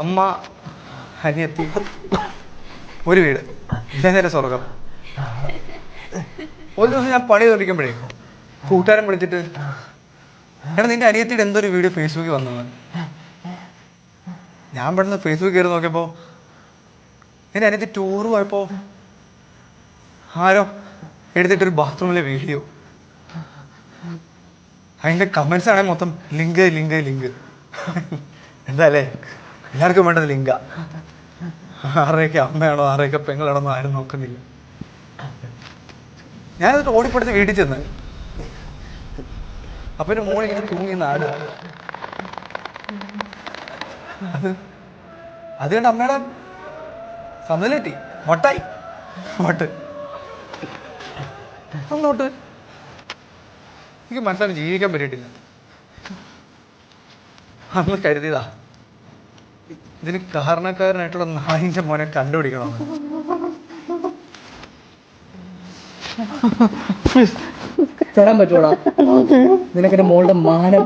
അമ്മ, അനിയത്തി, ഒരു വീട്, ഇതേ സ്വർഗം. ഒരു ദിവസം ഞാൻ പണി തെറിക്കുമ്പോഴേ കൂട്ടുകാരൻ വിളിച്ചിട്ട്, എടാ നിന്റെ അനിയത്തിയുടെ എന്തൊരു വീഡിയോ ഫേസ്ബുക്കിൽ വന്നത്. ഞാൻ പെട്ടെന്ന് ഫേസ്ബുക്ക് കയറി നോക്കിയപ്പോൾ നിന്റെ അനിയത്തി ടൂറ് പോയപ്പോൾ ആരോ എടുത്തിട്ടൊരു ബാത്റൂമിലെ വീഡിയോ. അതിൻ്റെ കമൻസ് ആണെങ്കിൽ മൊത്തം ലിങ്ക് ലിങ്ക് ലിങ്ക്. എന്താ അല്ലേ, എല്ലാവർക്കും വേണ്ടത് ലിങ്ക. ആരുടെയൊക്കെ അമ്മയാണോ ആരുടെയൊക്കെ പെങ്ങളാണോ എന്ന് ആരും നോക്കുന്നില്ല. ഞാനത് ഓടിപ്പെടുത്ത് വീട്ടിൽ ചെന്ന് അപ്പം എൻ്റെ മോളിങ്ങനെ തൂങ്ങി നാട്. അത് കണ്ട് അമ്മയുടെ സമ്മതിലെത്തി മൊട്ടായി മൊട്ട് അങ്ങോട്ട്. എനിക്ക് മനസ്സിലാക്കി ജീവിക്കാൻ പറ്റിയിട്ടില്ല. അന്ന് കരുതിയതാ ഇതിന് കാരണക്കാരനായിട്ടുള്ള നായിൻ്റെ മോനെ കണ്ടുപിടിക്കണം. തൊടാൻ പറ്റൂടാ നിനക്കെന്റെ മോളുടെ മാനം.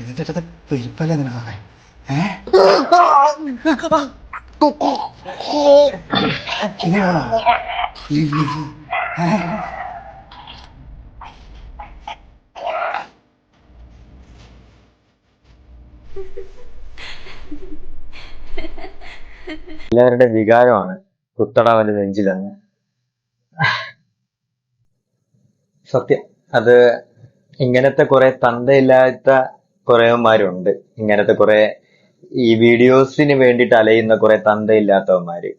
ഇതിന്റെ പെരുപ്പല്ലേ നിനക്കാണേ? ഇങ്ങനെയാണോ? എല്ലാവരുടെ വികാരമാണ് കുത്തടവന്റെ നെഞ്ചിലെന്ന്. സത്യം. അത് ഇങ്ങനത്തെ കുറെ തന്തയില്ലാത്ത കുറേവന്മാരുണ്ട്. ഇങ്ങനത്തെ കുറെ ഈ വീഡിയോസിന് വേണ്ടിയിട്ട് അലയുന്ന കുറെ തന്തയില്ലാത്തവന്മാര്.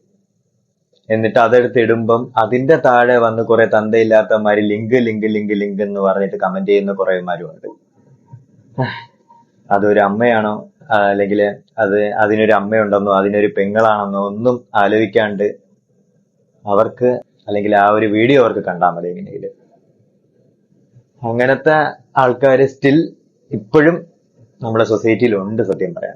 എന്നിട്ട് അതെടുത്ത് ഇടുമ്പം അതിന്റെ താഴെ വന്ന് കുറെ തന്തയില്ലാത്തവന്മാര് ലിങ്ക് ലിങ്ക് ലിങ്ക് ലിങ്ക് എന്ന് പറഞ്ഞിട്ട് കമന്റ് ചെയ്യുന്ന കുറേവന്മാരും ഉണ്ട്. അതൊരു അമ്മയാണോ അല്ലെങ്കിൽ അതിനൊരു അമ്മയുണ്ടെന്നോ അതിനൊരു പെങ്ങളാണെന്നോ ഒന്നും ആലോചിക്കാണ്ട് അവർക്ക് അല്ലെങ്കിൽ ആ ഒരു വീഡിയോ അവർക്ക് കണ്ടാൽ മതി. എങ്ങനെയെങ്കിലും അങ്ങനത്തെ ആൾക്കാര് സ്റ്റിൽ ഇപ്പോഴും നമ്മുടെ സൊസൈറ്റിയിൽ ഉണ്ട് സത്യം പറയാൻ.